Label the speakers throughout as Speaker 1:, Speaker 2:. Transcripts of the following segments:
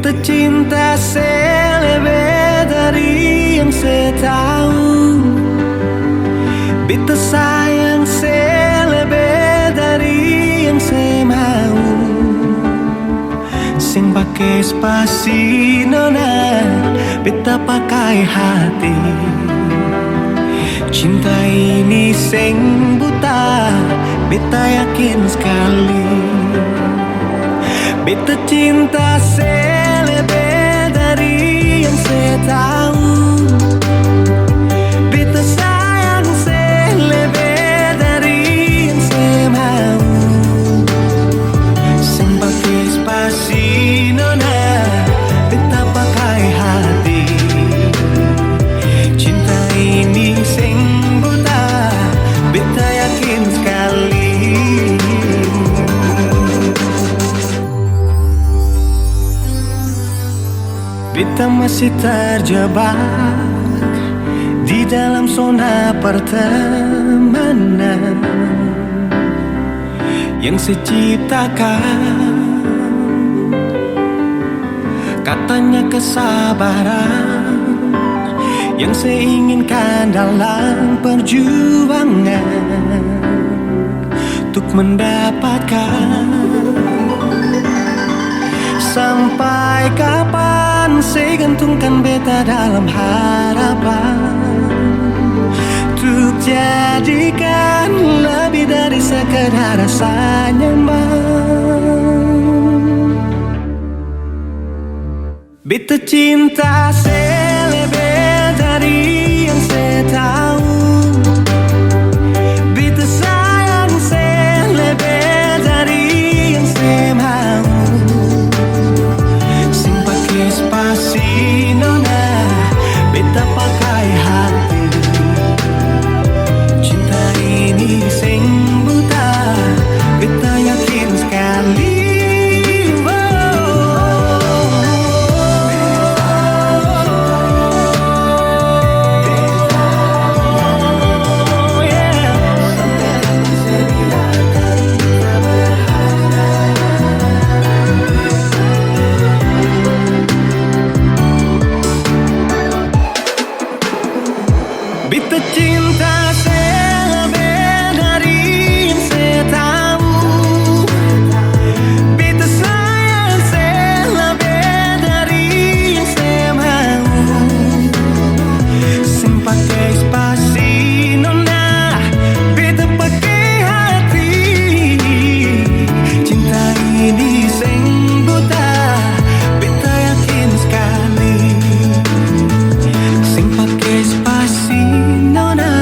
Speaker 1: Beta cinta selebih dari yang saya tahu. Beta sayang selebih dari yang saya mau. Sing pakai spasi nona, beta pakai hati. Cinta ini sing buta, beta yakin sekali. Beta cinta selebih dari yang saya tahu. Beta sayang selebih dari yang saya mau. Sing pakai spasi nona, beta pakai hati. Cinta ini sing buta, beta yakin sekali. Beta masih terjebak di dalam zona pertemanan yang saya ciptakan. Katanya kesabaran yang saya inginkan dalam perjuangan untuk mendapatkan. Sampai kapan saya gantungkan beta dalam harapan untuk jadikan lebih dari sekedar rasa nyaman. Beta cinta selebih dari yang saya tahu. Beta sayang selebih dari yang saya mau. Spasi nona, beta pakai hati. Cinta ini sing buta, beta yakin sekali. Beta cinta selebih dari yang saya tahu. Beta sayang selebih dari yang saya mau. Sing pakai spasi nona, beta pakai hati. Cinta ini sing buta, beta yakin sekali. Sing pakai spasi nona,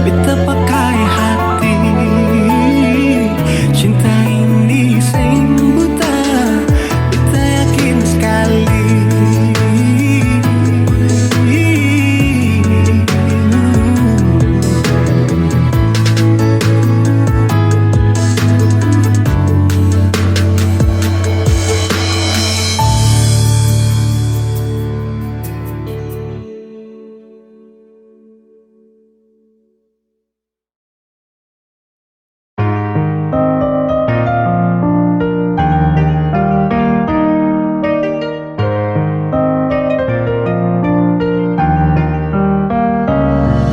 Speaker 1: beta pakai hati. Cinta ini sing buta, beta yakin sekali.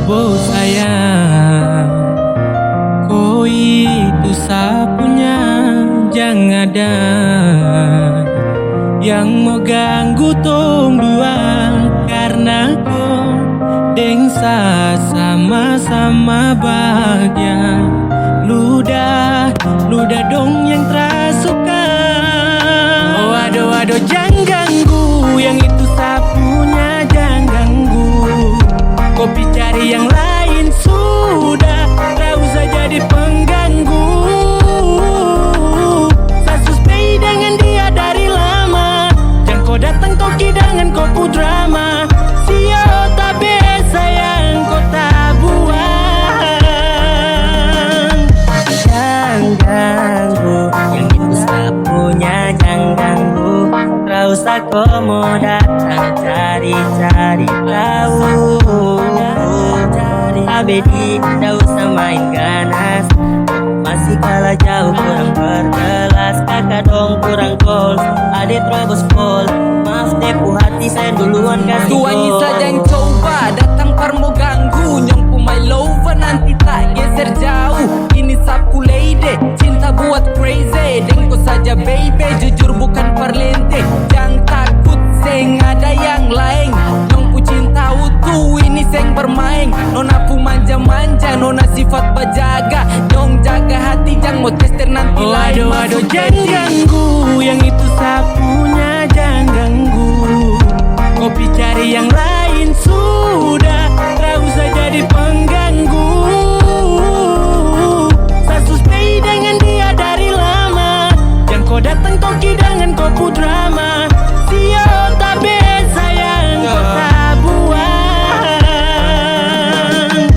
Speaker 1: Oh sayang, kau itu sapunya, jangan ada yang mau ganggu tong dua. Karena kau dengsa sama-sama bahagia. Ludah dong yang terasuka. Oh aduh jangan ganggu, yang itu sapunya jangan ganggu. Kopi cari yang lain sudah, tak usah jadi pengganggu. Saya suspek dengan dia dari lama. Jangan kau datang kau kidangan kau pu drama. Sio tak biasa yang kau tak buang. Jangan ganggu, yang itu sapunya jangan ganggu. Tak usah kau mau datang cari-cari tahu. Abedi, tak usah main ganas. Masih kalah jauh kurang berkelas. Kakak dong kurang goals, adik terobos pol. Kopi cari yang lain sudah, tak usah jadi pengganggu. Saya stay dengan dia dari lama, yang kau datang kau kidangan kau ku drama. Sio tak biasa yang kau tak buang.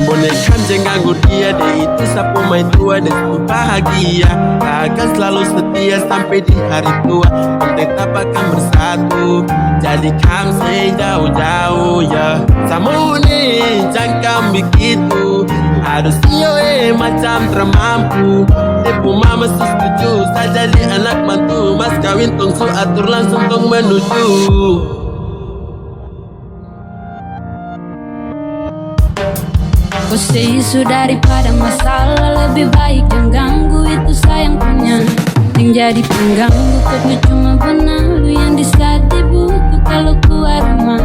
Speaker 2: Bonekan jangan dia, dia itu sapu main dua dan itu bahagia. Akan selalu setia sampai di hari tua, tetap akan bersatu. Jadi kamu say jauh-jauh ya. Sama nih jangan begitu, harus iyo macam termampu. Depu mama setuju, saya jadi anak mantu. Mas kawin tungsu atur langsung tong menuju.
Speaker 3: Kau say isu daripada masalah, lebih baik yang ganggu itu sayang punya. Yang jadi pengganggu kau cuma penalu yang di saat di buku kalau keluar rumah.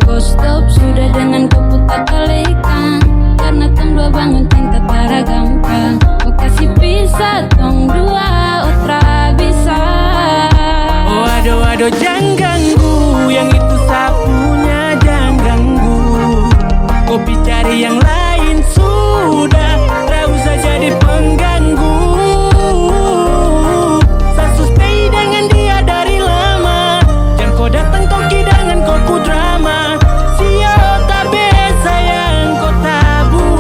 Speaker 3: Kau stop sudah dengan kau putar kalikan, karena tong dua bangun cinta tara gampang. Kau kasih pisah tong dua otra bisa.
Speaker 1: Oh aduh jangan ganggu, yang itu sapunya jangan ganggu. Kopi cari yang lain sudah, tak usah jadi pengganggu. Saya stay dengan dia dari lama, yang kau datang kau kidangan kau ku drama. Sio tak biasa yang kau tak buang.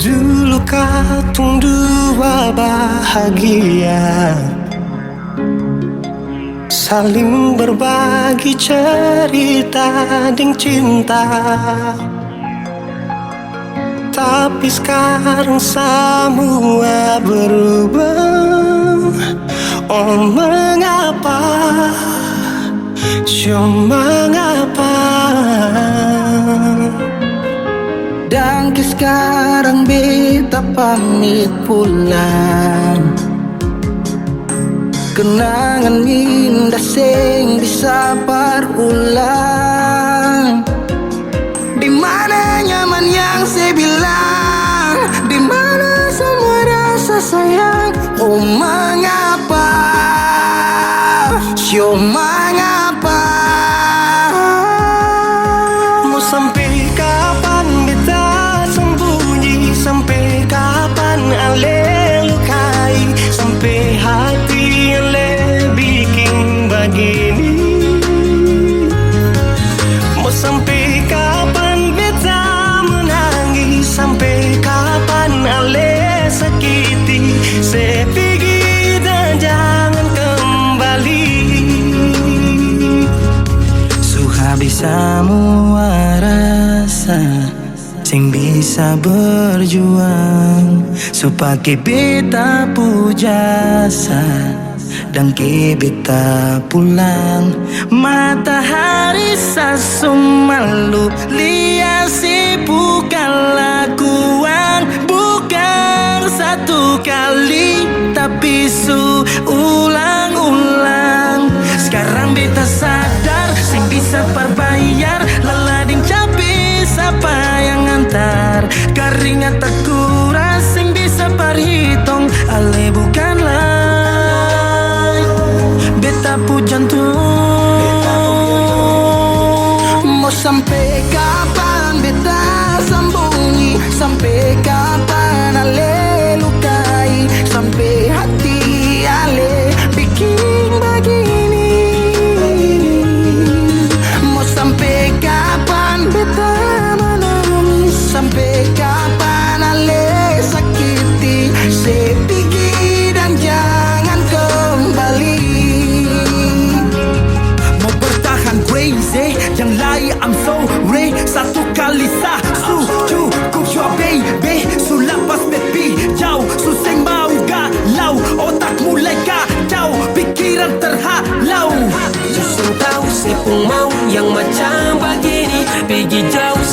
Speaker 4: Dulu katong dua bahagia, saling berbagi cerita dan cinta. Tapi sekarang semua berubah. Oh mengapa, mengapa? Dan sekarang beta pamit pulang. Kenangan indah sing bisa berulang. Di mana nyaman yang saya bilang, di mana semua rasa sayang. Oh mengapa, mengapa? Mau sampai kapan beta sembunyi, sampai kapan ale lukai, sampai hati ale bikin begini. Mau sampai kapan beta menangis, sampai kapan ale sakiti. Saya pergi dan jangan kembali. Suhabis semua rasa sing bisa berjuang, supaya beta pujasa dan ke beta pulang. Matahari sasum malu liasi bukan lakuan, bukan satu kali tapi ulang-ulang. Sekarang beta sadar sing bisa perbayar lelading capi siapa yang antar. Keringat terkuras sing bisa perhitung ale bukanlah beta pu jantung. Mau sampai kapan beta sembunyi, sampai kapan ale lukai, sampai hati ale bikin begini. Mau sampai kapan beta menangis, sampai kapan ale sakiti. Saya pergi dan jangan kembali.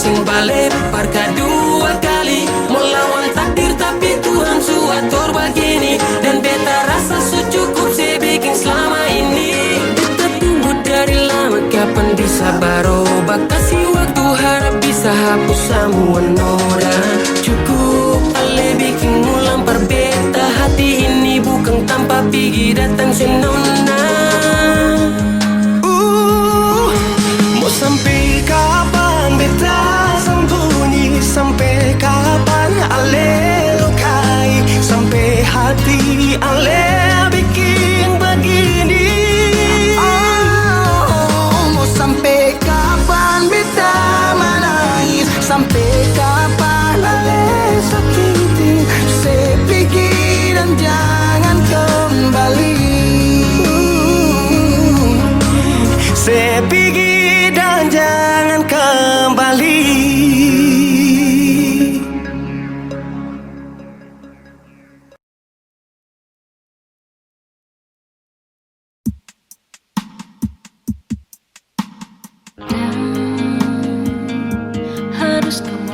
Speaker 1: sing balik parka dua kali. Melawan takdir tapi Tuhan suatur begini. Dan beta rasa cukup saya bikin selama ini. Beta tunggu dari lama kapan bisa berubah. Kasih waktu harap bisa hapus semua noda. Cukup ale bikin ulang perbeta. Hati ini bukan tanpa pergi datang senona.
Speaker 4: Mau sampai kapan beta sembunyi? Sampai kapan ale lukai? Sampai hati ale bikin begini. Mau sampai kapan beta menangis? Sampai kapan ale sakiti? Saya pergi dan jangan kembali. Saya pergi dan jangan kembali.
Speaker 3: Harus kamu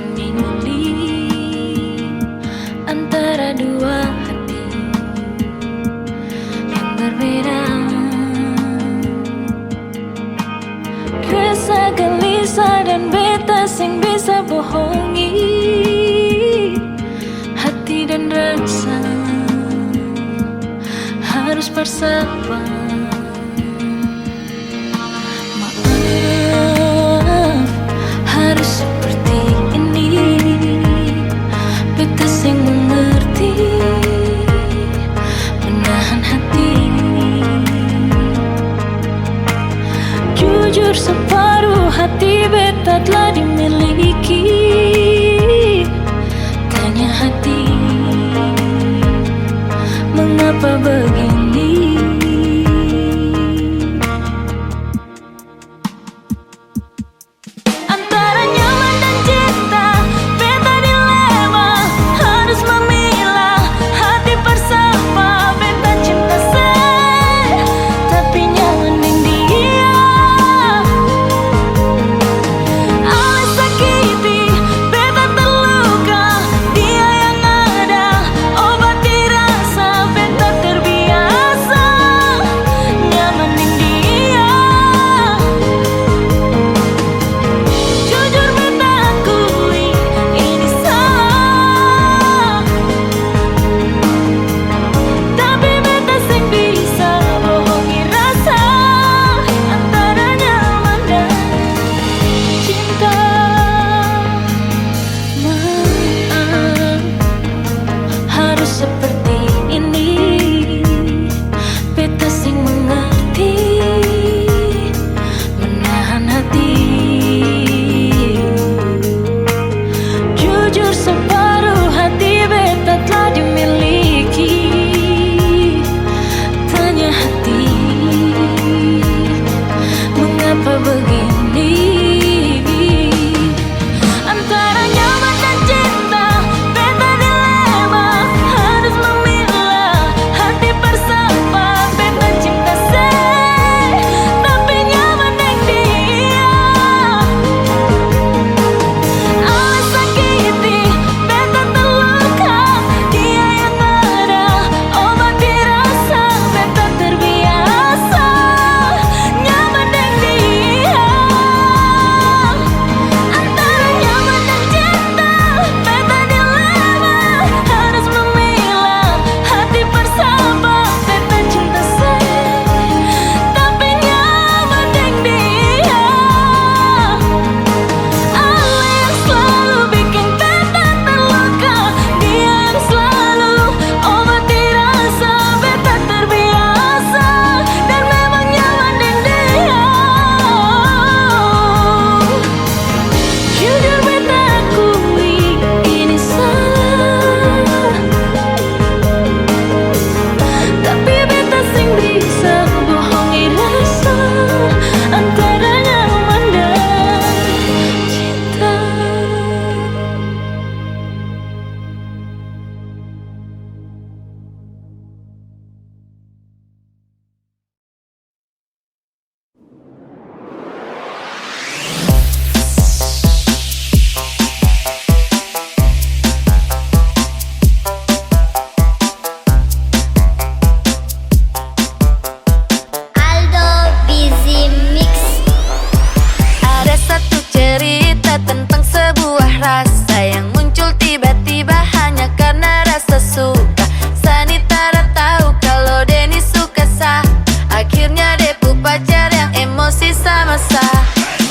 Speaker 5: rasa yang muncul tiba-tiba hanya karena rasa suka. Sani tara tahu kalau Denny suka sah. Akhirnya depu pacar yang emosi sama sah.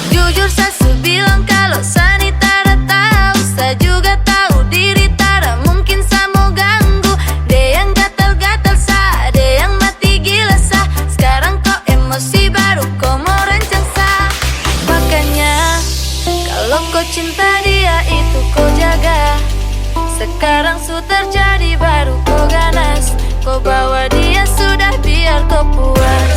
Speaker 5: Jujur Sasu bilang kalau Sani tara tahu, saya juga tahu diri tara mungkin saya mau ganggu. Dia yang gatal-gatal sah, dia yang mati gila sah. Sekarang kok emosi baru kau mau rancang sah. Makanya kalau kau cinta dia itu kau jaga. Sekarang su terjadi baru kau ganas. Kau bawa dia sudah biar kau puas.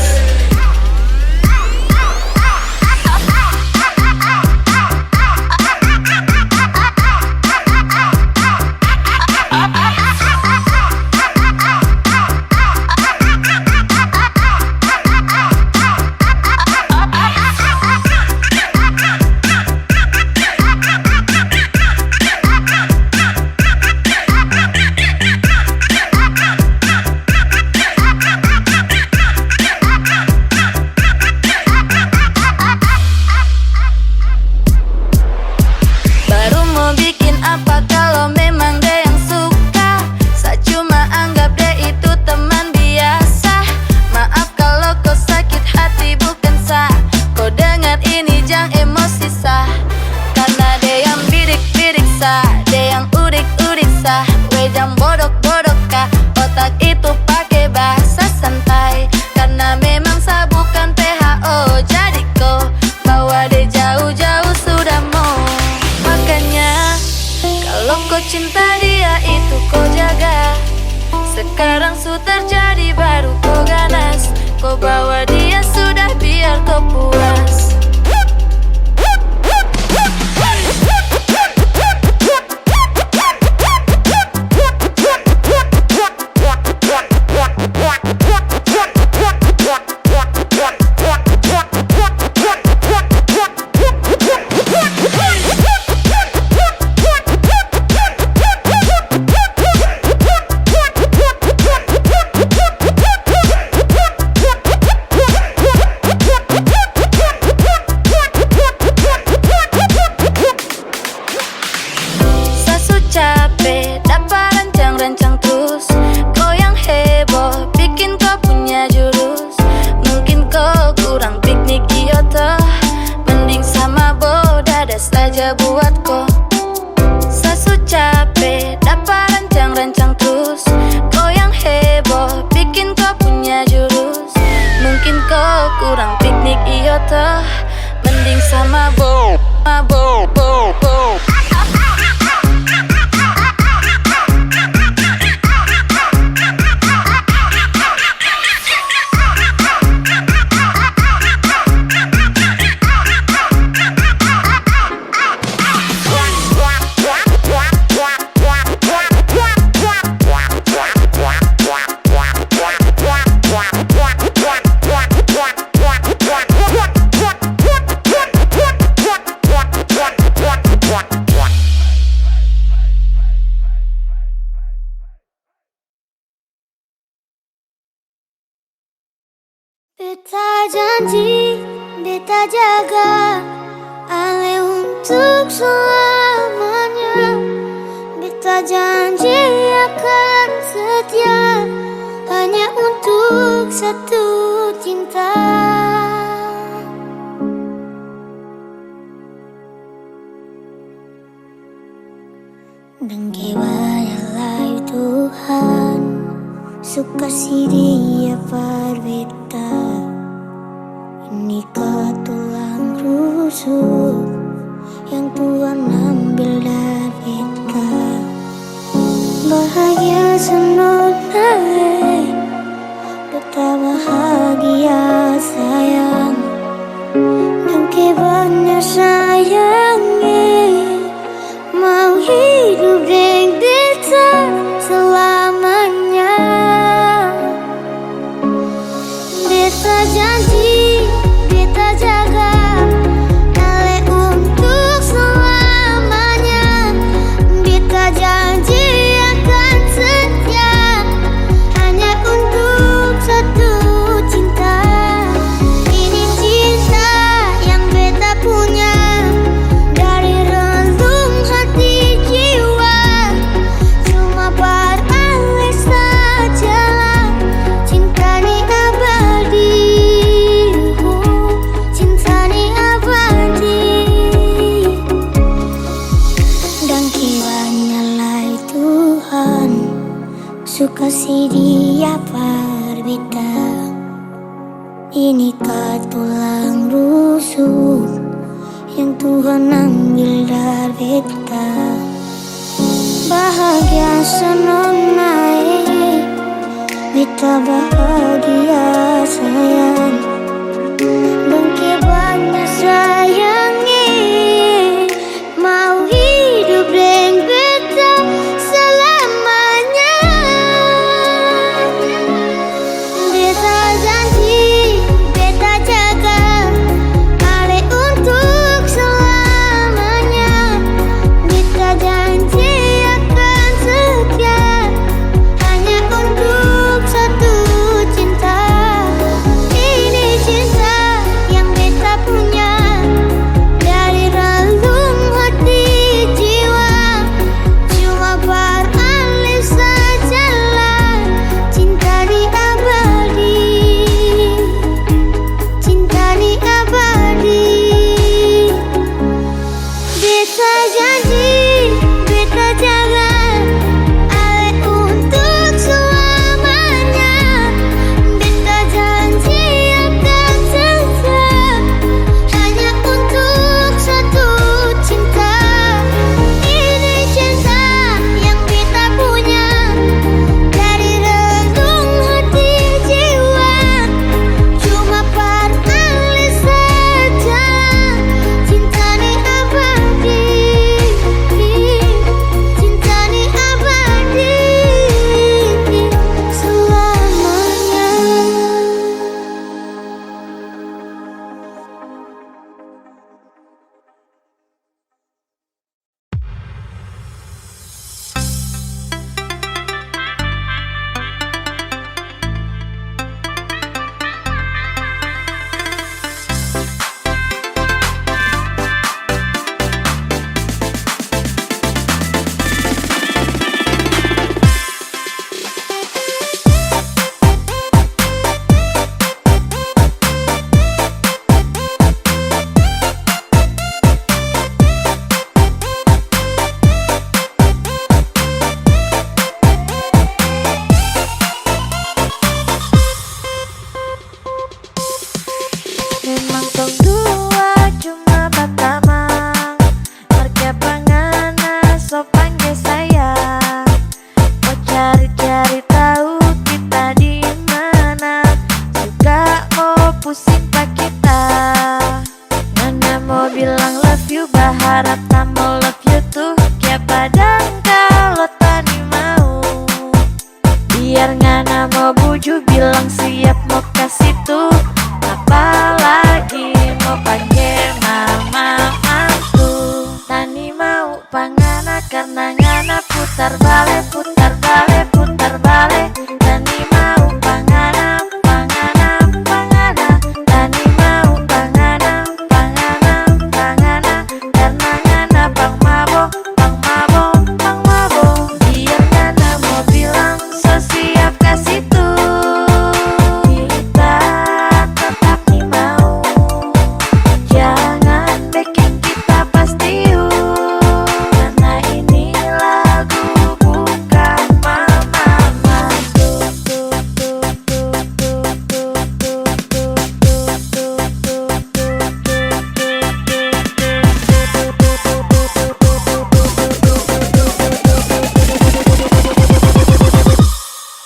Speaker 5: Cinta dia itu kau jaga. Sekarang su terjadi baru kau ganas. Kau bawa dia sudah biar kau puas. Saja buat kau. Sasu capek dapat rancang-rancang terus. Kau yang heboh bikin kau punya jurus. Mungkin kau kurang piknik iyo toh. Mending sama bo, bo, bo, bo.
Speaker 6: Beta janji, beta jaga Ale untuk selamanya. Beta janji akan setia hanya untuk satu cinta. Dengki banyak Tuhan, suka si dia berbeda. Ini kau tulang rusuk yang Tuhan ambil dari kau. Bahagia senonai, betapa bahagia sayang. Dengki banyak sayangi, mau hidup dengan beta selamanya. Beta janji, beta jaga Ale untuk selamanya. Beta janji akan setia hanya untuk satu cinta. Ini cinta yang beta punya, kasih dia berbeda. Ini tak tulang rusuk yang Tuhan ambil dari beta. Bahagia senang naik, beta bahagia sayang. Bangke banyak sayangi, mau hidup dengan beta selamanya. Beta janji, beta jaga Ale untuk selamanya. Beta janji akan setia hanya untuk satu cinta. Ini cinta yang beta punya dari relung hati jiwa. Cuma beralih sajalah cinta di abadi, cinta di abadi. Beta janji, beta jaga Ale untuk selamanya. Beta janji akan setia hanya untuk satu cinta. Ini cinta yang beta punya dari relung hati jiwa. Cuma beralih saja cinta ni abadi, cinta ni abadi selamanya. Memang tong dua cuma batamang, harga pangana sopan ge sayang. Kau cari-cari tahu kita di mana, suka mau pusing pak kita. Ngana mau bilang love you, berharap tak mau love you tuh. Kayak padang kalau tani mau, biar ngana mau buju bilang siap mau kasih tuh. Apalagi mau panggil mama mantu, tani mau pangana karena ngana putar balik, putar balik, putar balik. Tani mau pangana, pangana, pangana. Tani mau pangana, pangana, pangana. Karena ngana pang mabo, pang mabo, pang mabo. Biar ngana mau bilang so siap kasih tuh. Kita tetap nih mau, jangan bikin kita pasti karena ini lagu bukan mama mantu.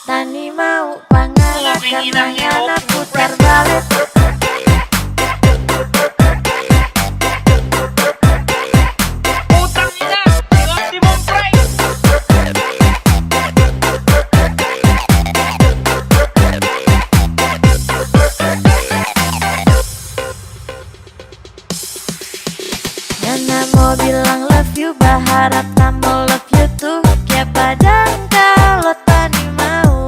Speaker 6: Tani mau pangala karena ngana putar balik. Ngana mau bilang love you, berharap tak mau love you tuh. Kayak padang kalau tani mau,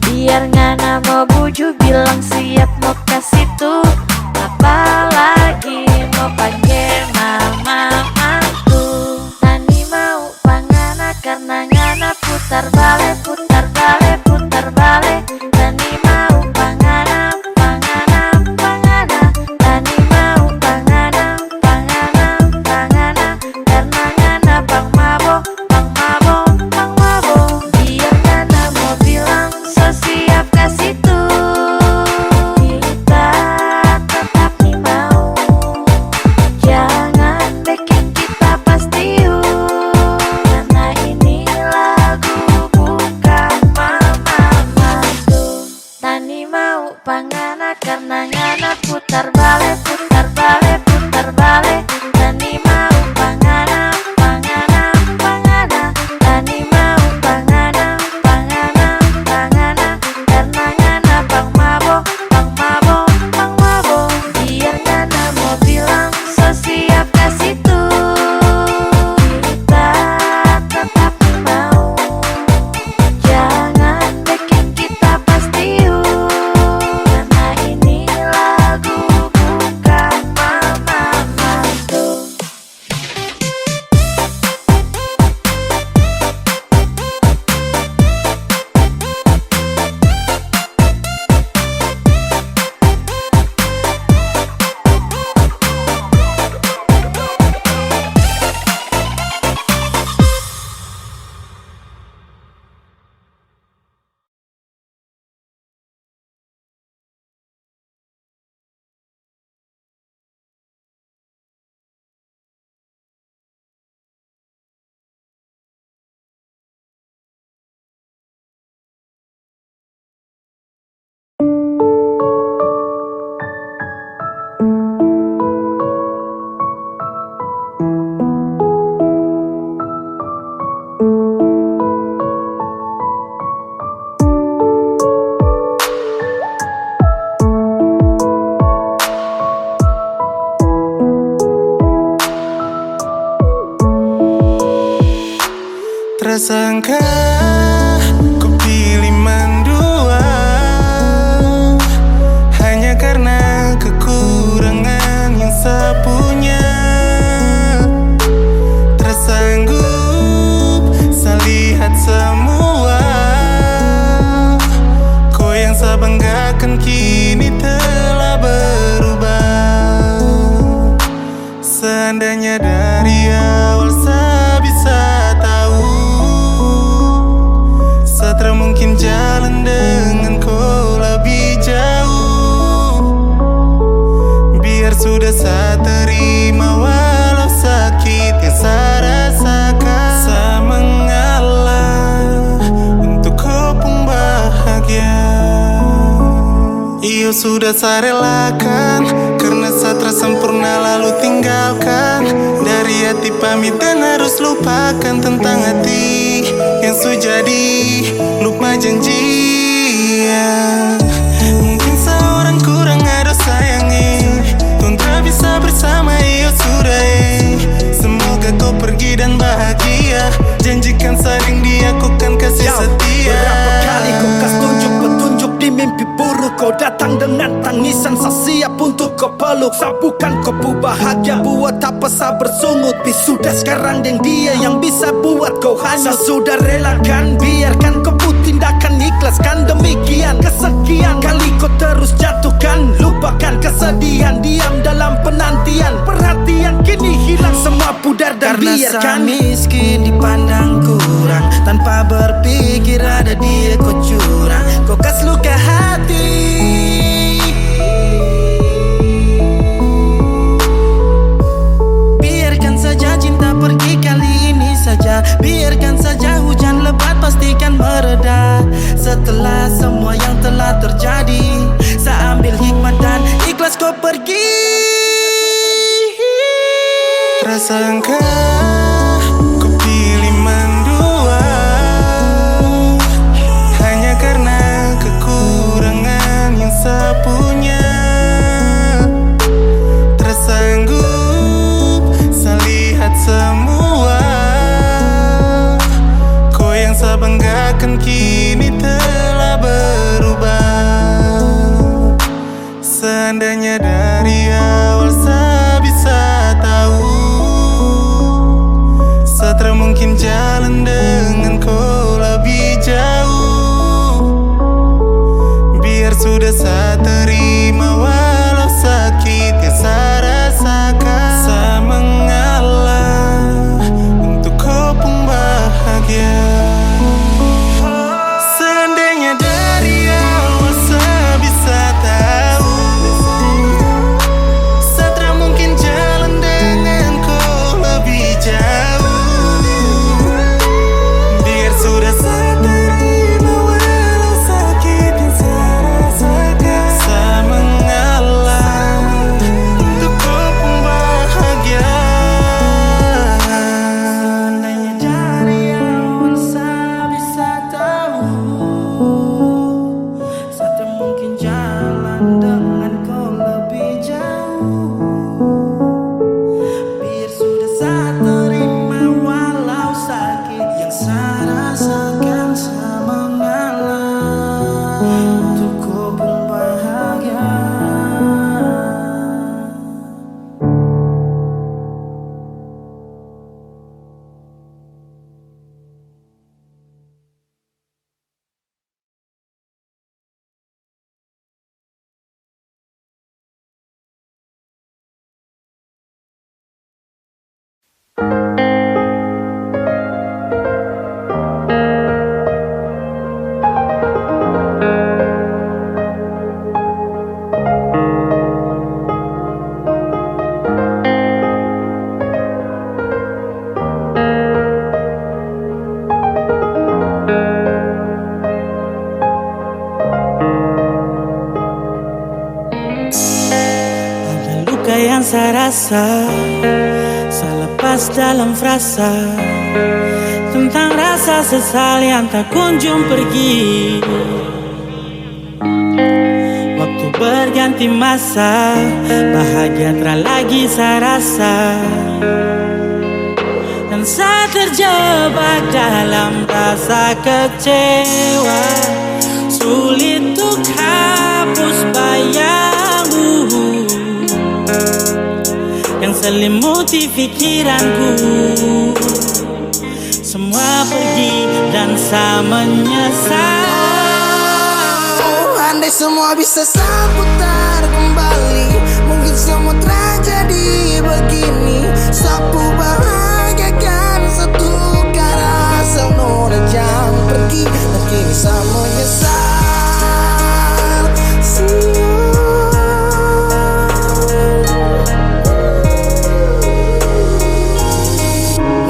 Speaker 6: biar ngana mau buju bilang siap mau kasih tuh. Apalagi mau panggil mama mantu, tani mau pangana karena ngana putar balik, putar balik, putar balik. Tani mau pangana, pangana, pangana. Tani mau pangana, pangana, pangana. Karena ngana pang
Speaker 4: Tersangka ku pilih mendua hanya karena kekurangan yang sepunya. Tersanggup saya lihat semua kau yang saya banggakan kini telah berubah. Seandainya dari awal saya bisa tahu saya mungkin jalan dengan kau lebih jauh. Biar sudah saya terima walau sakit yang saya rasakan. Saya mengalah untuk kau pun bahagia. Iyo sudah saya relakan karena saya tersempurna lalu tinggalkan. Dari hati pamit dan harus lupakan tentang hati yang sudah jadi lupa janji. Mungkin seorang kurang ada sayangi Tuntra bisa bersama iyo sudah Semoga kau pergi dan bahagia. Janjikan saling dia kau kan kasih setia.
Speaker 7: Berapa kali kau kas tunjuk petunjuk di mimpi buruk. Kau datang dengan tangisan, saya siap untuk kau peluk. Saya bukan kau pu bahagia, buat apa saya bersungut. Sudah sekarang yang dia yang bisa buat kau hanyut. Saya sudah relakan, biarkan kau pu tindakan. Ikhlaskan demikian, kesekian kali kau terus jatuhkan. Lupakan kesedihan, diam dalam penantian. Perhatian kini hilang semua pudar dan
Speaker 4: Karena
Speaker 7: biarkan.
Speaker 4: saya miskin dipandang kurang, tanpa berpikir ada dia kau curang. Kau kas luka hati. Biarkan saja cinta pergi kali ini saja. Biarkan saja hujan lebat pastikan mereda. Setelah semua yang telah terjadi, saya ambil hikmah dan ikhlas kau pergi. Tersangka ku pilih mendua hanya karena kekurangan yang saya punya. Tersanggup saya lihat semua kau yang saya banggakan kini telah berubah. Seandainya dari awal saya bisa tahu saya mungkin jalan dengan kau lebih jauh. Biar sudah saya terima walau sakit yang saya rasakan. Saya mengalah untuk kau pun bahagia. Seandainya dari awal saya bisa tahu saya mungkin jalan dengan kau lebih jauh. Biar sudah saya terima walau sakit yang saya rasakan. Saya mengalah untuk kau pun bahagia. Seandainya dari awal saya bisa tahu saya mungkin jalan dengan kau lebih jauh. Biar sudah saya terima walau sakit yang saya rasakan. Saya mengalah untuk kau pun bahagia. Luka yang saya rasa, saya lepas dalam frasa tentang rasa sesal yang tak kunjung pergi. Waktu berganti masa, bahagia tak lagi saya rasa. Dan Bangsa terjebak dalam rasa kecewa, sulit untuk hapus bayangmu yang selimuti pikiranku. Semua pergi dan saya menyesal.
Speaker 8: Andai semua bisa saya putar kembali, mungkin semua tragedi begini. Sapu bahagiakan satu kara senora jangan pergi, dan kini saya menyesal.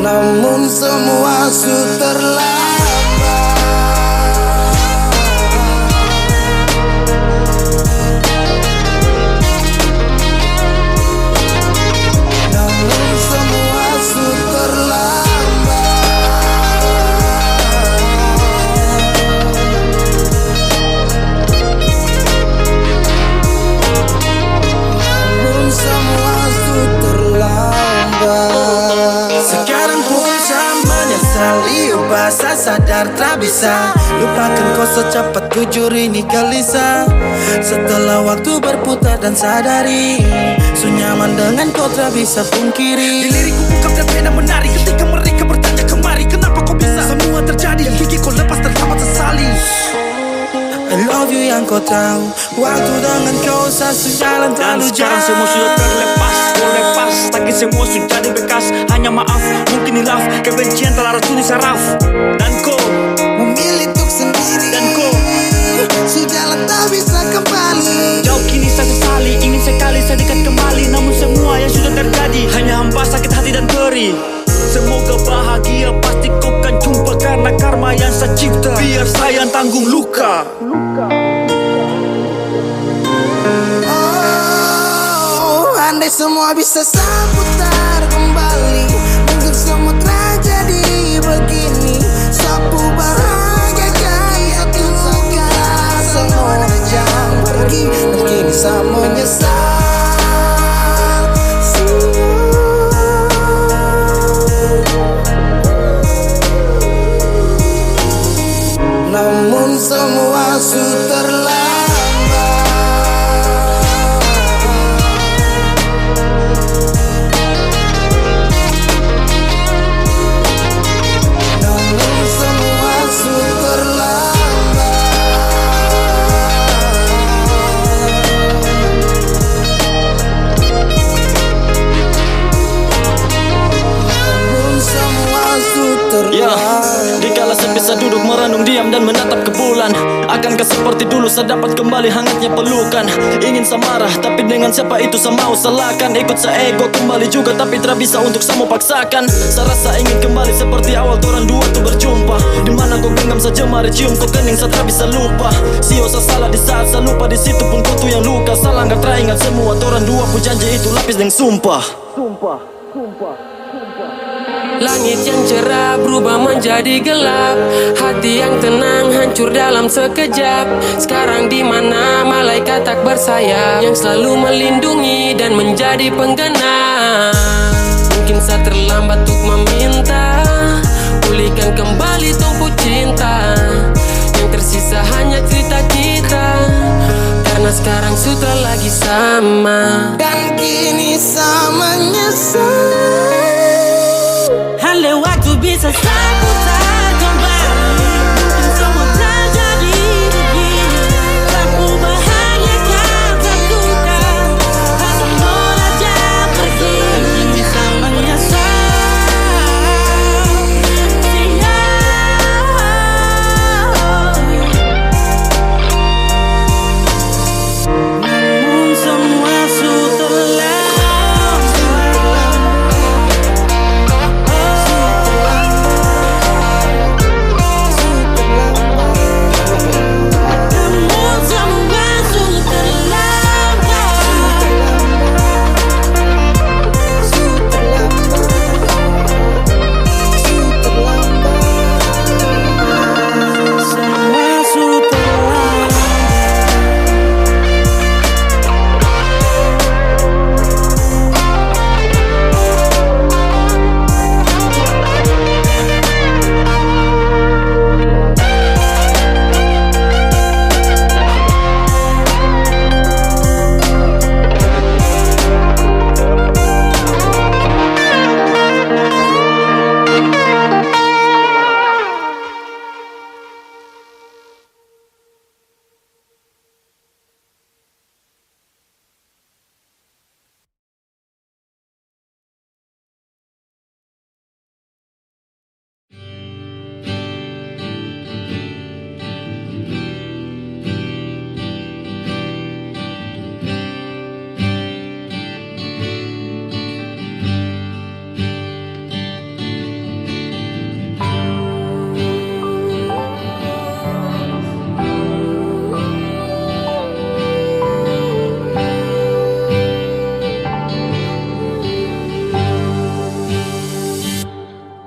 Speaker 8: Namun semua sudah terlambat. Namun semua sudah terlambat. Namun semua sudah terlambat. Sekarang pun saya menyesali, ubah saya sadar tak bisa lupakan kau secepat jujur ini gelisah. Setelah waktu berputar dan sadari, su nyaman dengan kau tak bisa pungkiri.
Speaker 7: Di lirikku bukan dan pena menari ketika mereka bertanya kemari, kenapa kau bisa semua terjadi yang gigi kau lepas terlambat sesali.
Speaker 4: I love you yang kau tahu, waktu dengan kau saya sejalan
Speaker 9: Dan
Speaker 4: terlalu
Speaker 9: sekarang semua sudah terlepas, kau lepas, takkan semua sudah jadi bekas. Hanya maaf, mungkin hilaf, kebencian telah racuni saraf. Dan kau
Speaker 8: memilih untuk sendiri,
Speaker 9: Dan kau
Speaker 8: sejalan tak bisa kembali.
Speaker 9: jauh kini saya sesali, ingin sekali saya dekat kembali. Namun semua yang sudah terjadi hanya hampa, sakit hati dan perih. Semoga bahagia pasti kau kan jumpa, karena karma yang saya cipta. Biar saya yang tanggung luka.
Speaker 8: Oh, andai semua bisa saya putar kembali, mungkin semua tragedi begini. Sapu bahagiakan satu kara senora jangan pergi, dan kini saya menyesal. Namun semua sudah terlambat. Namun semua sudah terlambat. Namun semua sudah
Speaker 9: Ya,
Speaker 8: terlambat.
Speaker 9: dikala saya bisa duduk merenung diam dan menatap ke bulan, akankah seperti dulu saya dapat kembali hangatnya pelukan? Ingin saya marah, tapi dengan siapa itu saya mau salahkan? Ikut saya ego kembali juga, tapi tak bisa untuk saya mau paksakan. Saya rasa ingin kembali seperti awal orang dua tuh berjumpa, dimana kau genggam saja mari cium kau kening, saya tak bisa lupa. Sio saya salah di saat saya lupa, di situ pun kau tuh yang luka. Salah nggak teringat semua orang dua pun janji itu lapis dengan sumpah.
Speaker 1: Langit yang cerah berubah menjadi gelap, hati yang tenang hancur dalam sekejap. Sekarang di mana malaikat tak bersayap, yang selalu melindungi dan menjadi penggenang. Mungkin saya terlambat untuk meminta, pulihkan kembali tumpu cinta. Yang tersisa hanya cerita kita, karena sekarang sudah lagi sama.
Speaker 8: Dan kini saya menyesal.
Speaker 4: Andai waktu bisa saya putar kembali, mungkin semua terjadi begini. Sapu bahagiakan satu kara senora jangan pergi, kini saya menyesal. Namun semua sudah terlambat.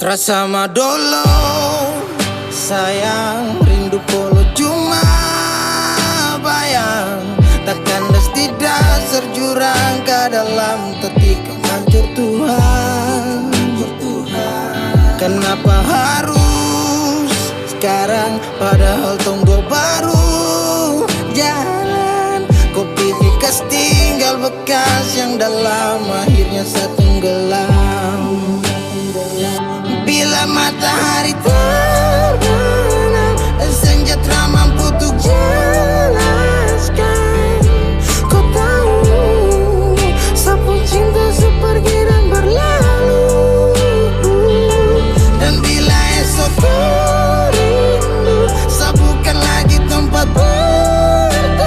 Speaker 8: Terasa madolo sayang, rindu polo cuma bayang. Takkan tidak serjurang ke dalam ketika hancur Tuhan. Kenapa harus sekarang padahal tonggo baru jalan. Kau pilih kas tinggal bekas yang dalam akhirnya setenggelam. Bila matahari terbenam, senja tak mampu untuk jelaskan. Kau tahu, sapu cinta sepergi dan berlalu. Dan bila esok rindu, sabukan lagi tempat berteduh.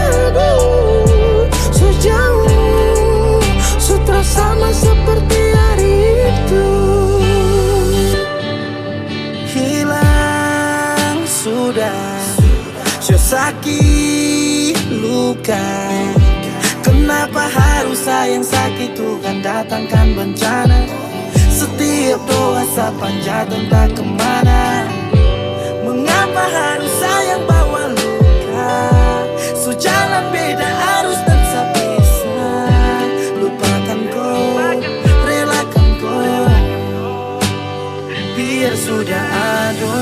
Speaker 8: Sejauh, sutra sama seperti hari itu. Hilang sudah sakit luka. Kenapa harus sayang sakit Tuhan datangkan bencana. Setiap doa sepanjang entah kemana. Mengapa harus sayang bawa luka. Sejalan beda arus dan sepisah. Lupakan kau, relakan kau, biar sudah ada.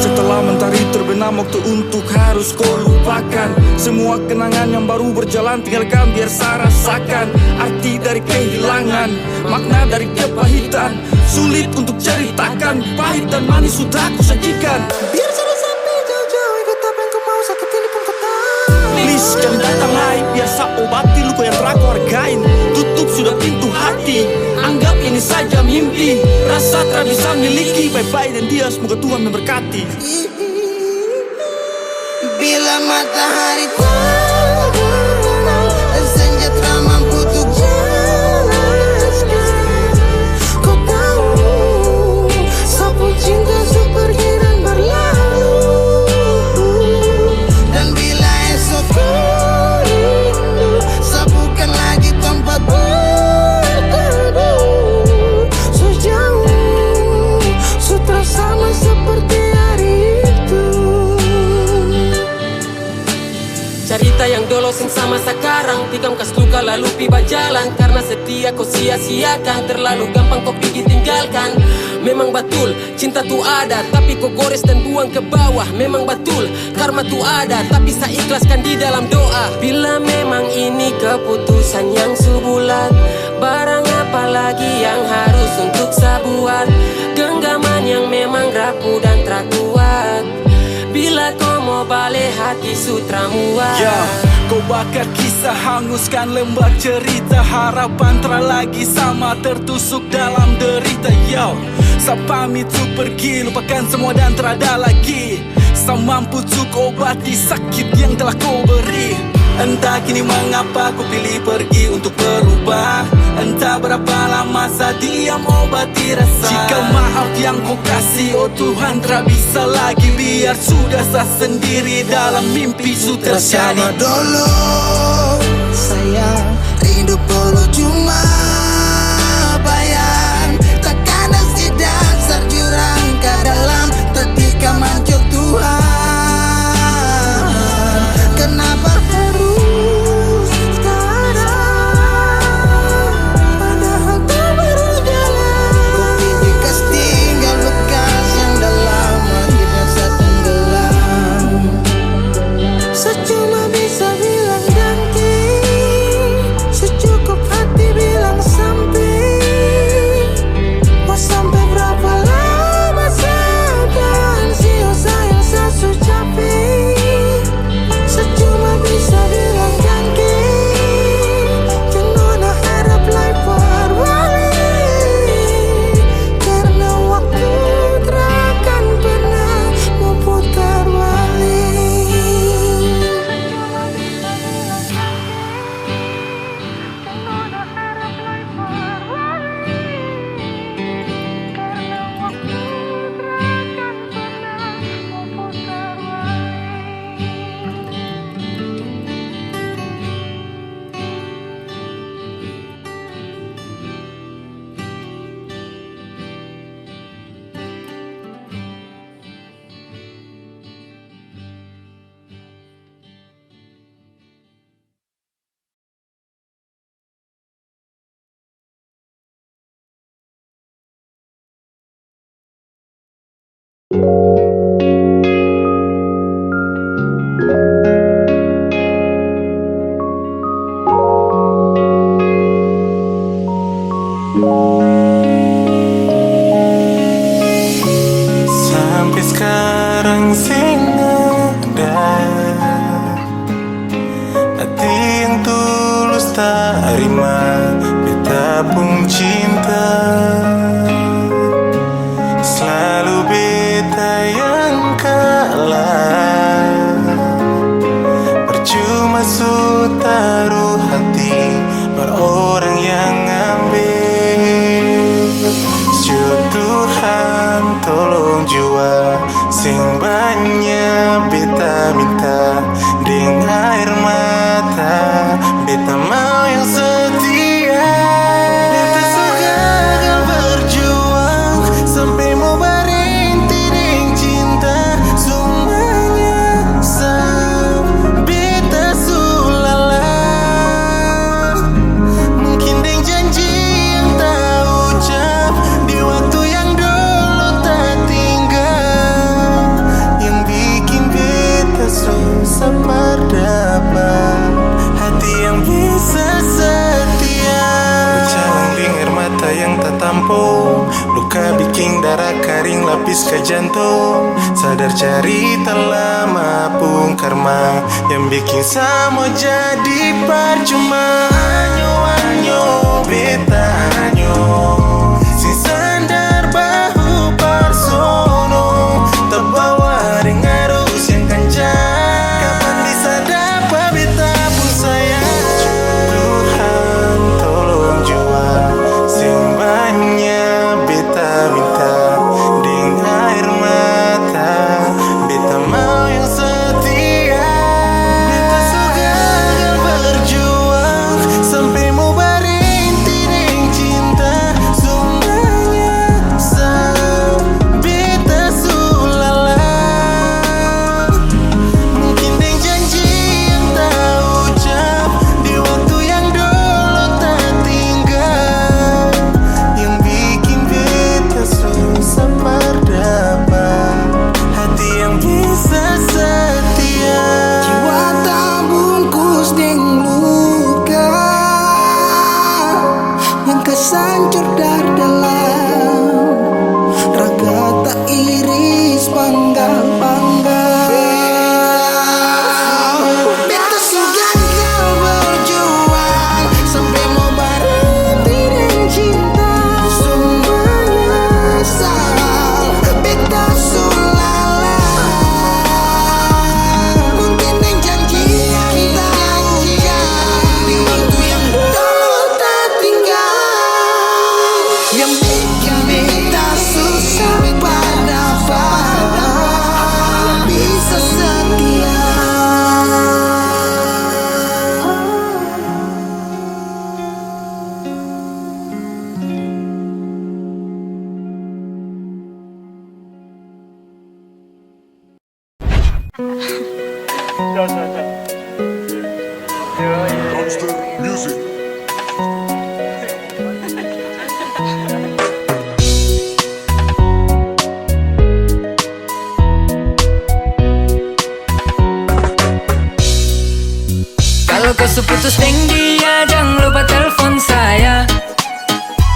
Speaker 10: Setelah mentari terbenam, waktu untuk harus kau lupakan. Semua kenangan yang baru berjalan tinggalkan biar saya rasakan. Arti dari kehilangan, makna dari kepahitan. Sulit untuk ceritakan, pahit dan manis sudah aku sajikan.
Speaker 8: Biar sudah sampai jauh-jauh, ikut apa yang kau mau, sakit ini pun kau tahu.
Speaker 10: Please jangan datang lagi, biar saya obati luka yang telah kau hargain. Tutup sudah pintu hati, anggap ini saja mimpi. Rasa tak bisa miliki, bye-bye dan dia, semoga Tuhan memberkati.
Speaker 8: Bila matahari terbenam, senja tak mampu untuk jelaskan. Kau tahu, sapu cinta sepergi dan berlalu. Dan bila esok rindu, sabukan lagi tempat berteduh. Sejauh, sutra sama seperti hari itu.
Speaker 1: Cerita yang dulu sing sama sekarang, tikam kas luka lalu piba jalan. Karena setia kau sia-siakan, terlalu gampang kau pergi tinggalkan. Memang betul, cinta tu ada, tapi kau gores dan buang ke bawah. Memang betul, karma tu ada, tapi saya ikhlaskan di dalam doa. Bila memang ini keputusan yang sebulat, barang apa lagi yang harus untuk saya buat. Genggaman yang memang rapuh dan terkuat. Bila kau mau balik hati sutra muat.
Speaker 10: Kau bakar kisah, hanguskan lembar cerita. Harapan tak lagi sama, tertusuk dalam derita. Sa pamit tu pergi, lupakan semua dan tak ada lagi. Sa mampu tu obati sakit yang telah kau beri. Entah kini mengapa ku pilih pergi untuk berubah. Entah berapa lama saya diam obati rasa. Jika maaf yang kau kasih, oh Tuhan tak bisa lagi. Biar sudah saya sendiri dalam mimpi su terjadi.
Speaker 8: Bersama dulu sayang, rindu polo cuma bayang. Takkan tidak serjurang ke dalam ketika hancur Tuhan. Kenapa harus sekarang padahal tak baru jalan. Kau pilih kas tinggal bekas yang dalam akhirnya setenggelam. Secuma bisa bilang ganti, secukup hati bilang
Speaker 11: Sampai sekarang sing ada hati yang tulus tak rima beta pun cinta. Selalu beta yang kalah, percuma su taruh hati berorang yang ambil. Tuhan tolong jua sing banyak beta minta dengan air mata, beta mau yang setia. Beta suka gagal berjuang sampai mau berhenti dengan cinta. Semuanya sam beta sulala, mungkin dengan janji yang tak ucap di waktu yang dulu tak tinggal, yang bikin beta susah berdapat hati yang bisa setia. Berjalan dengan mata yang tak tampung, luka bikin darah kering lapis ke jantung. Sadar cari tak lama pun karma yang bikin sama jadi percuma. Anyo beta anyo si sandar bahu parsono, terbawa dengan arus yang kencang. Kapan bisa dapat beta pun sayang. Tuhan tolong jua sing banyak beta minta dengan air mata, beta mau yang setia. Beta suka gagal berjuang sampai mau berhenti dengan cinta. Semuanya sam beta sulala, mungkin dengan janji yang tak ucap di waktu yang dulu tak tinggal, yang bikin beta susah berdapat hati yang bisa setia.
Speaker 8: Jiwa tak bungkus dengan luka yang kesancur dari dalam, raga tak iris panggal-panggal. Beta suka gagal berjuang sampai mau berhenti dengan cinta. Semuanya salah beta sulala, mungkin dengan janji yang tak ucap di waktu yang dulu tak tinggal, yang bikin beta susah berdapat bisa setia.
Speaker 1: Kalau kau seputus deng dia, jangan lupa telepon saya.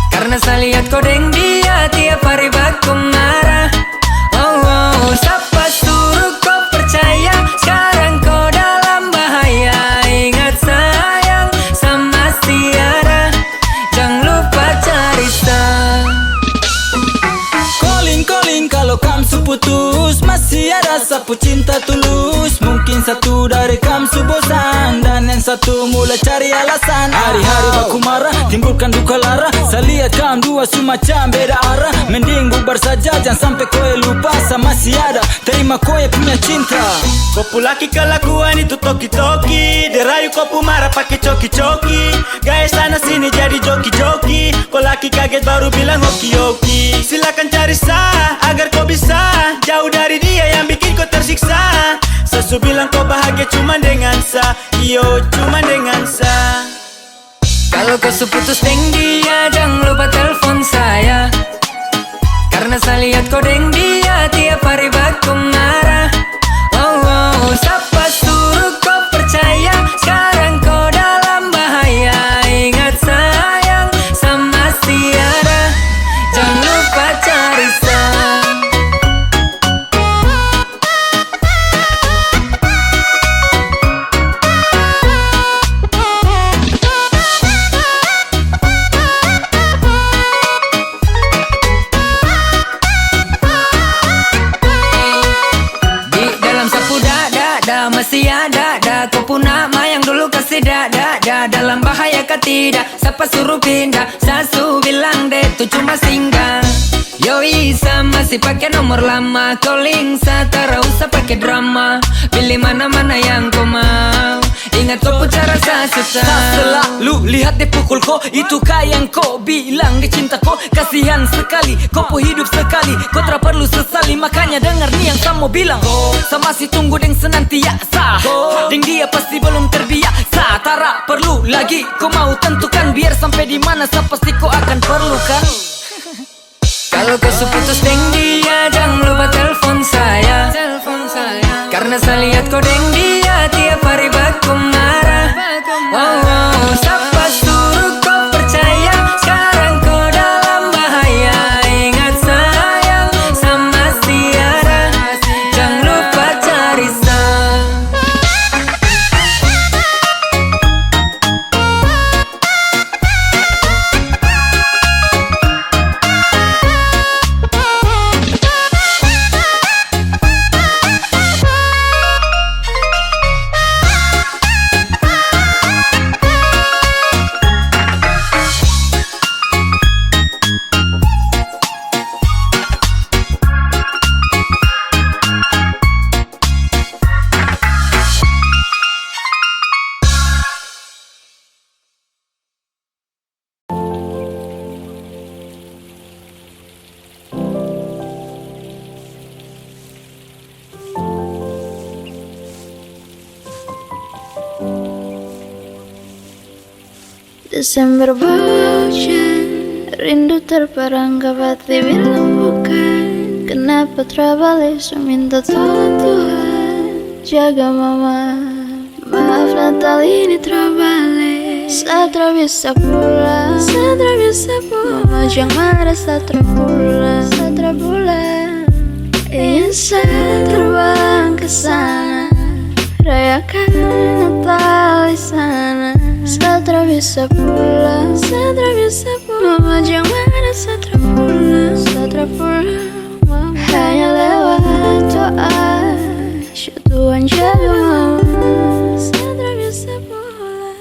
Speaker 1: Karena saya lihat kau deng dia tiap hari baku marah. Oh, siapa suruh kau percaya? Sekarang kau dalam bahaya. Ingat sayang sama Tiara, jangan lupa cerita.
Speaker 10: Calling kalau kamu putus, masih ada sapu cinta tulus. Mungkin satu dari kamu bosan dan yang satu mulai cari alasan. Hari-hari baku marah, timbulkan duka lara. Saya lihat kamu dua semacam beda arah. Mending bubar saja, jangan sampai kowe lupa sama si ada. Terima kowe punya cinta.
Speaker 9: Kopu laki kelakuan itu toki-toki, derayu kopu marah pakai coki-coki. Gaya sana sini jadi joki-joki. Kau laki kaget baru bilang hoki-hoki. Silakan cari sah agar kau bisa jauh dari dia yang bikin kau tersiksa. Sesu bilang kau bahagia cuma dengan sa, iyo cuma dengan sa.
Speaker 1: Kalau kau seputus deng dia, jangan lupa telepon saya. Karena Karena saya lihat kau deng dia tiap hari baku marah. Siapa suruh kau percaya? Sekarang kau dalam bahaya. Ingat sayang sama Tiara, jangan lupa cari sang. Masih ada, kau pun nama yang dulu kasih dada. Dalam bahaya kah tidak, siapa suruh pindah? Sasu bilang deh tuh cuma singgah. Yoi sama masih pakai nomor lama. Calling tak usah pakai drama. Pilih mana-mana yang kau mau. Ingat kau pun cara susah.
Speaker 9: Tak selalu lihat dia pukul kau. Itukah yang kau bilang dia cinta kau? Kasihan sekali, kau pun hidup sekali. Kau tak perlu sesali, makanya dengar nih yang kamu bilang. Saya masih tunggu deng senantiasa. Deng dia pasti belum terbiasa. Tara perlu lagi, kau mau tentukan. Biar sampai di mana saya pasti kau akan perlukan.
Speaker 1: Kalau kau seputus deng dia, jangan lupa telepon saya. Karena saya lihat kau deng dia tiap hari baku marah. Siapa suruh kau percaya? Sekarang kau dalam bahaya. Ingat sayang sama Tiara, jangan lupa cari sang.
Speaker 3: Desember hujan, rindu terperangkap hati bilang bukan. Kenapa terbalik, so minta tolong Tuhan jaga mama. Maaf Natal ini terbalik, saya tak bisa pulang, saya tak bisa pulang. Mama jangan marah, saya tak pulang. Ingin saya terbang ke sana, rayakan Natal di sana. Saya tak bisa pulang, saya tak bisa pulang. Mama jangan marah, saya tak pulang. Hanya lewat doa, syukur Tuhan jaga mama. Saya tak bisa pulang,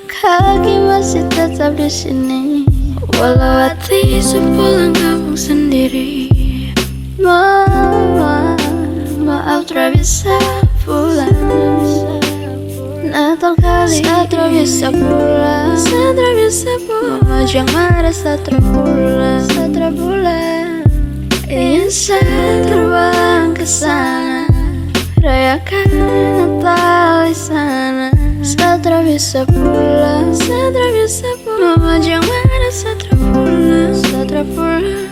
Speaker 3: kaki masih tetap di sini. Walau hati sepulang kampung sendiri. Mama, maaf tak bisa pulang. Natal kali saya tak bisa pulang, saya tak bisa pulang. Mama jangan marah, saya tak pulang. Ingin saya terbang ke sana, rayakan Natal di sana. Saya tak bisa pulang, saya tak bisa pulang. Mama jangan marah, saya tak pulang.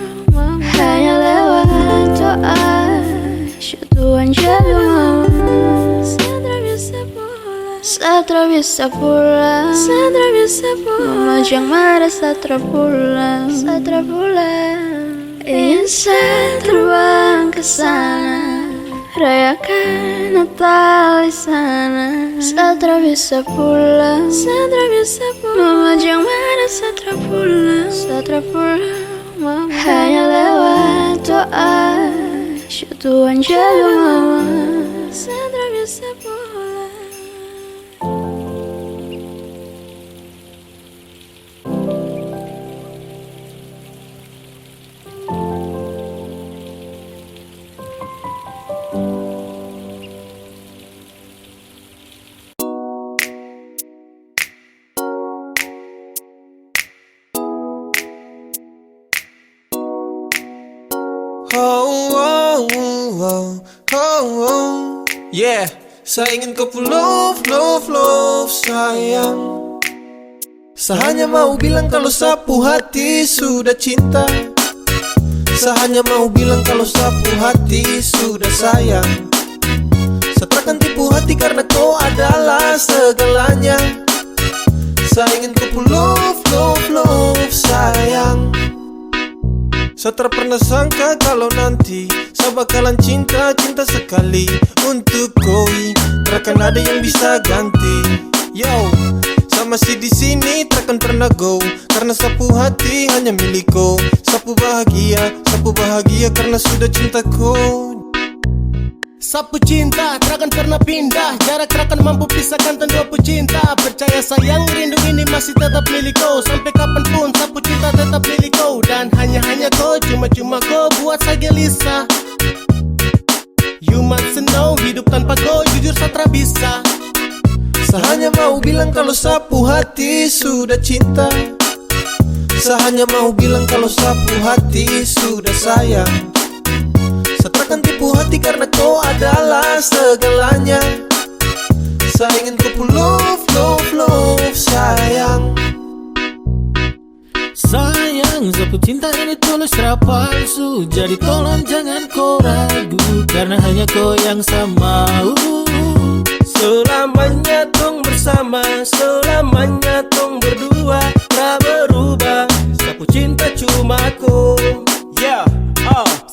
Speaker 3: Hanya lewat doa, syukur Tuhan jaga mama. Saya tak bisa pulang, saya tak bisa pulang, saya tak bisa pulang. Mama jangan marah, saya tak pulang. Ingin saya terbang ke sana, rayakan Natal di sana. Saya tak bisa pulang, saya tak bisa pulang. Mama jangan marah, saya tak pulang. Hanya lewat doa, syukur Tuhan jaga mama. Saya tak bisa pulang.
Speaker 11: Yeah, saya ingin kau full love sayang. Saya hanya mau bilang kalau sapu hati sudah cinta. Saya hanya mau bilang kalau sapu hati sudah sayang. Saya takkan tipu hati karena kau adalah segalanya. Saya ingin kau love, love, love sayang. Saya tak pernah sangka kalau nanti saya bakalan cinta, cinta sekali untuk kau. Takkan ada yang bisa ganti. Yo, saya masih di sini takkan pernah go, karena sapu hati hanya milik kau. Sapu bahagia karena sudah cinta kau.
Speaker 7: Sapu cinta takkan pernah pindah, jarak takkan mampu pisahkan dua pecinta. Percaya sayang, rindu ini masih tetap milik kau. Sampai kapanpun sapu cinta tetap milik kau. Dan hanya kau, cuma kau buat saya gelisah. You must know, hidup tanpa kau jujur saya tak bisa.
Speaker 11: Saya hanya mau bilang kalau sapu hati sudah cinta. Saya hanya mau bilang kalau sapu hati sudah sayang. Saya takkan tipu hati karena kau adalah segalanya. Saya ingin kau love, love, love sayang.
Speaker 12: Sayang, sapu cinta ini tulus tak palsu. Jadi tolong jangan kau ragu, karena hanya kau yang saya mau.
Speaker 2: Selamanya tong bersama, selamanya tong berdua, tak berubah. Sapu cinta cuma kau.
Speaker 13: Yeah,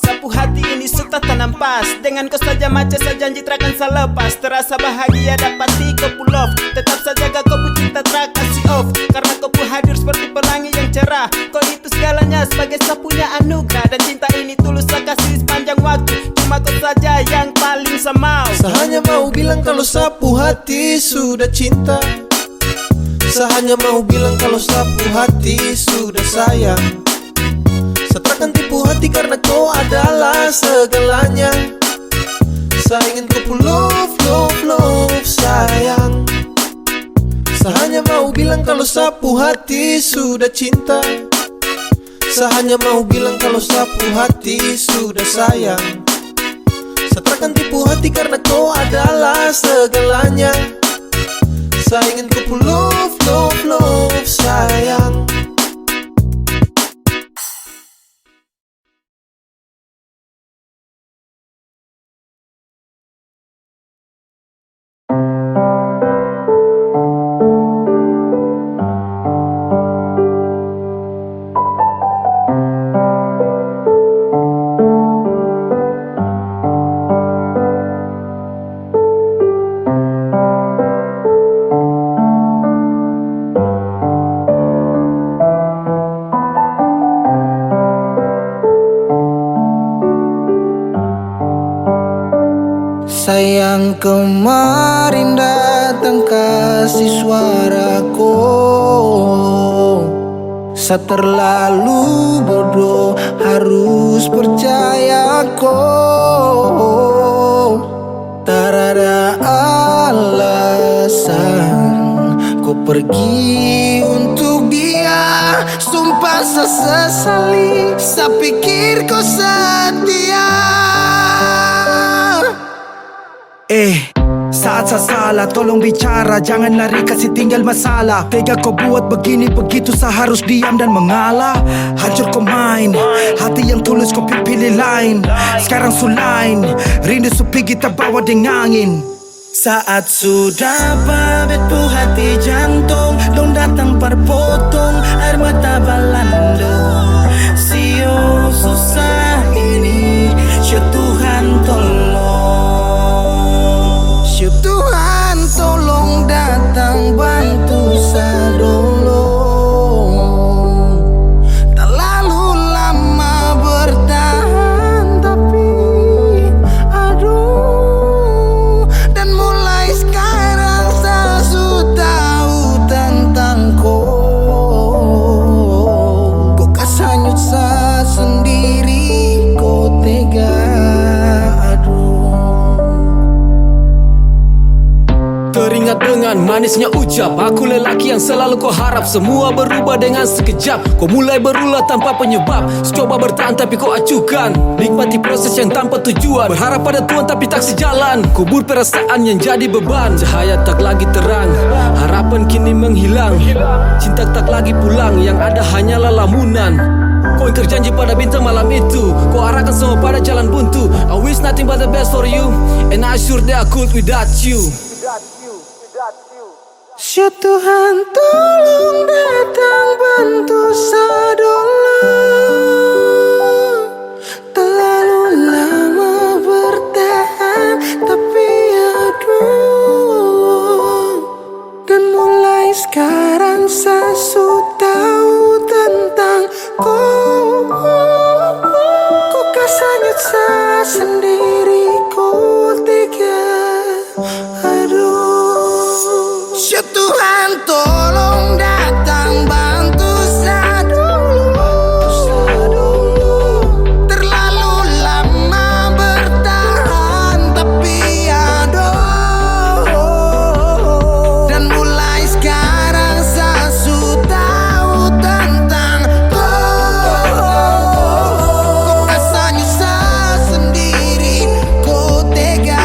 Speaker 13: sapu hati ini sudah tanam pas. Dengan kau saja macam saya janji takkan saya lepas. Terasa bahagia dapati kau pull off. Tetap saja kau pun cinta tak kasih off. Karena kau pun hadir seperti pelangi yang cerah. Kau itu segalanya sebagai sapunya anugerah. Dan cinta ini tulus saya kasih sepanjang waktu. Cuma kau saja yang paling saya mau.
Speaker 11: Saya hanya mau bilang kalau sapu hati sudah cinta. Saya hanya mau bilang kalau sapu hati sudah sayang. Saya takkan tipu hati karena kau adalah segalanya. Saya ingin kau love, love, love sayang. Saya hanya mau bilang kalau sapu hati sudah cinta. Saya hanya mau bilang kalau sapu hati sudah sayang. Saya takkan tipu hati karena kau adalah segalanya. Saya ingin kau love, love, love sayang.
Speaker 8: Sayang kemarin datang kasih suaraku. Saya terlalu bodoh harus percaya kau. Tak ada alasan kau pergi untuk dia. Sumpah saya sesali, saya pikir kau setia.
Speaker 7: Saat saya salah tolong bicara, jangan lari kasih tinggal masalah. Tega kau buat begini begitu, saya harus diam dan mengalah. Hancur kau main, hati yang tulus kau pilih lain. Sekarang sulain, rindu sepi kita bawa dengan angin. Saat sudah pamit pu hati jantung, dong datang perpotong air mata balando. Sio susah ini, ya Tuhan tolong.
Speaker 8: Ya Tuhan tolong datang bantu saya dong. Terlalu lama bertahan tapi aduh. Dan mulai sekarang saya sudah tahu tentang kau. Kau kasanyut saya sendiri, kau tega.
Speaker 12: Teringat dengan manisnya ucap, aku lelaki yang selalu kau harap. Semua berubah dengan sekejap, kau mulai berulah tanpa penyebab. Coba bertahan tapi kau acuhkan, nikmati proses yang tanpa tujuan. Berharap pada Tuhan tapi tak sejalan, kubur perasaan yang jadi beban. Cahaya tak lagi terang, harapan kini menghilang. Cinta tak lagi pulang, yang ada hanyalah lamunan. Kau ingkar janji pada bintang malam itu, kau arahkan semua pada jalan buntu. I wish nothing but the best for you, and I sure that I could without you.
Speaker 8: Ya Tuhan tolong datang bantu sadola. Terlalu lama bertahan tapi aduh. Dan mulai sekarang saya sudah tahu tentang kau. Kau kasarnya saya sendiri, kau tega. Aduh. Ya Tuhan tolong datang bantu saya dulu. Terlalu lama bertahan tapi aduh. Dan mulai sekarang saya sudah tahu tentang kau. Kau kasarnya saya sendiri, kau tega.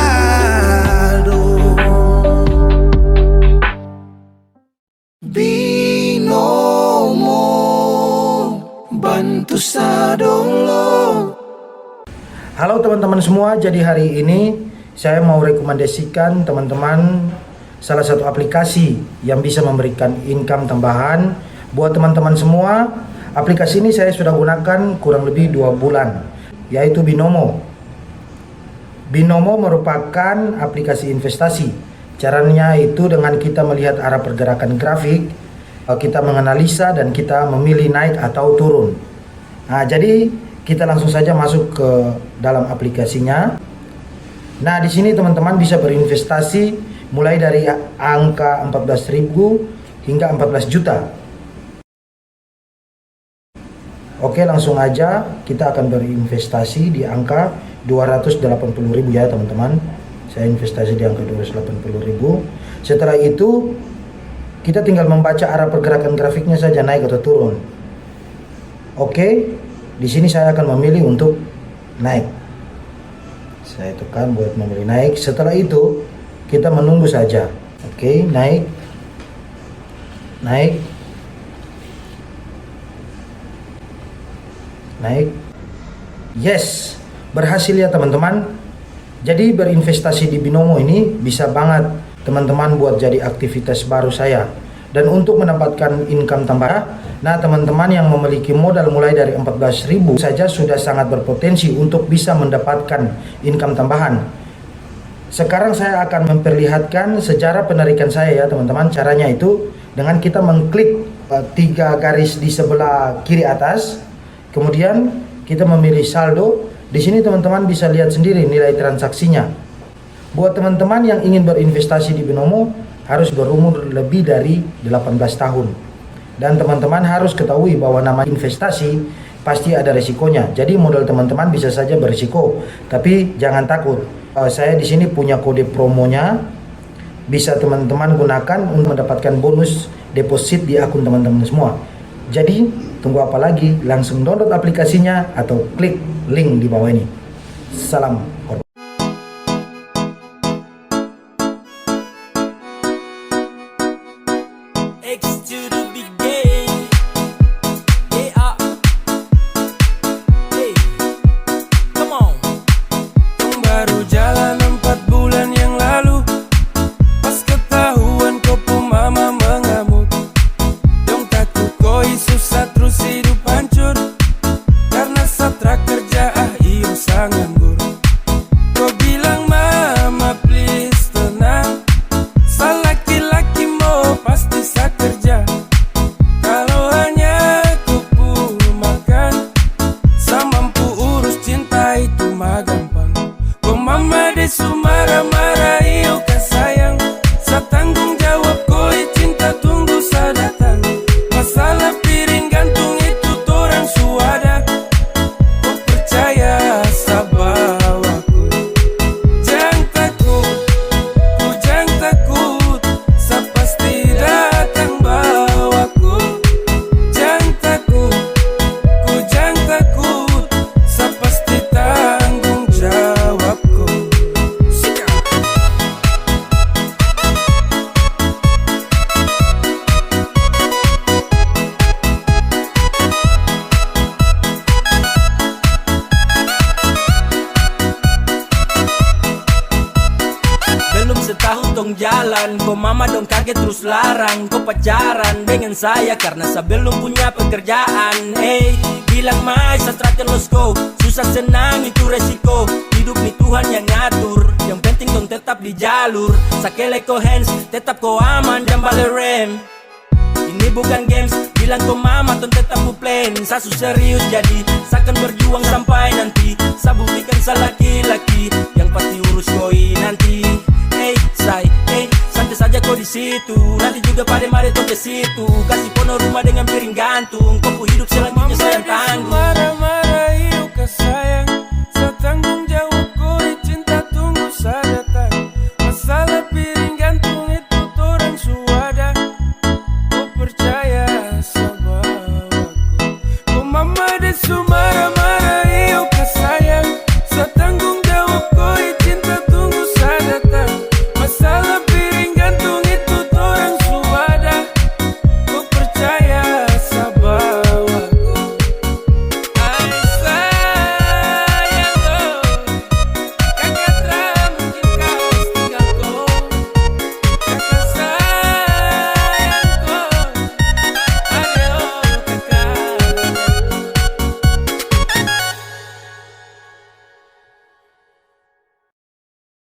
Speaker 8: Binomo bantu sadolo.
Speaker 14: Halo teman-teman semua, jadi hari ini saya mau rekomendasikan teman-teman salah satu aplikasi yang bisa memberikan income tambahan buat teman-teman semua. Aplikasi ini saya sudah gunakan kurang lebih 2 bulan, yaitu Binomo. Binomo merupakan aplikasi investasi. Caranya itu dengan kita melihat arah pergerakan grafik, kita menganalisa dan kita memilih naik atau turun. Nah, jadi kita langsung saja masuk ke dalam aplikasinya. Nah, di sini teman-teman bisa berinvestasi mulai dari angka 14.000 hingga 14 juta. Oke, langsung aja kita akan berinvestasi di angka 280.000 ya teman-teman. Saya investasi di angka 280.000. Setelah itu kita tinggal membaca arah pergerakan grafiknya saja, naik atau turun. Oke, di sini saya akan memilih untuk naik. Saya tekan buat memilih naik. Setelah itu kita menunggu saja. Oke, naik, naik, naik. Yes, berhasil ya teman-teman. Jadi berinvestasi di Binomo ini bisa banget teman-teman buat jadi aktivitas baru saya. Dan untuk mendapatkan income tambahan, nah teman-teman yang memiliki modal mulai dari 14.000 saja sudah sangat berpotensi untuk bisa mendapatkan income tambahan. Sekarang saya akan memperlihatkan sejarah penarikan saya ya teman-teman. Caranya itu dengan kita mengklik 3 garis di sebelah kiri atas, kemudian kita memilih saldo. Di sini teman-teman bisa lihat sendiri nilai transaksinya. Buat teman-teman yang ingin berinvestasi di Binomo harus berumur lebih dari 18 tahun. Dan teman-teman harus ketahui bahwa nama investasi pasti ada resikonya. Jadi modal teman-teman bisa saja berisiko, tapi jangan takut. Saya di sini punya kode promonya, bisa teman-teman gunakan untuk mendapatkan bonus deposit di akun teman-teman semua. Jadi tunggu apa lagi? Langsung download aplikasinya atau klik link di bawah ini. Salam hormat.
Speaker 1: Baru jalan 4 bulan yang lalu, pas ketahuan kau pun mama mengamuk. Dong takut kau susah terus hidup hancur, karena satra kerja iyo sang nganggur. Kau bilang mama please tenang, laki-laki mau pasti sa kerja. Kalau hanya kau pun makan, sa mampu urus cinta itu mah gampang. Kau mama desu marah-marah iyo kan sayang, sa tanggung jawab kau cinta tunggu sa datang. Masalah piring gantung itu torang suada, kau percaya sa bawaku. Jangan takut, ku jangan takut, sa pasti datang bawaku. Jangan takut, ku jangan takut, sa pasti tanggung jawabku. jalan. Kau mama dong kaget terus larang. Kau pacaran dengan saya karena saya belum punya pekerjaan. Hey, bilang mai sastra terlosko. Susah senang itu resiko. Hidup nih Tuhan yang ngatur. Yang penting dong tetap di jalur. Sakele ko hands, tetap ko aman dan bale rem. Ini bukan games, bilang kau mama ton tetap ku plan. Sasu serius jadi, sakan berjuang sampai nanti. Sa buktikan sa laki-laki yang pasti urus koi nanti. Hey, say, hey, santai saja kau di situ. Nanti juga pada mari ton ke situ. Kasih pono rumah dengan piring gantung. Kau hidup selanjutnya saya yang tanggung.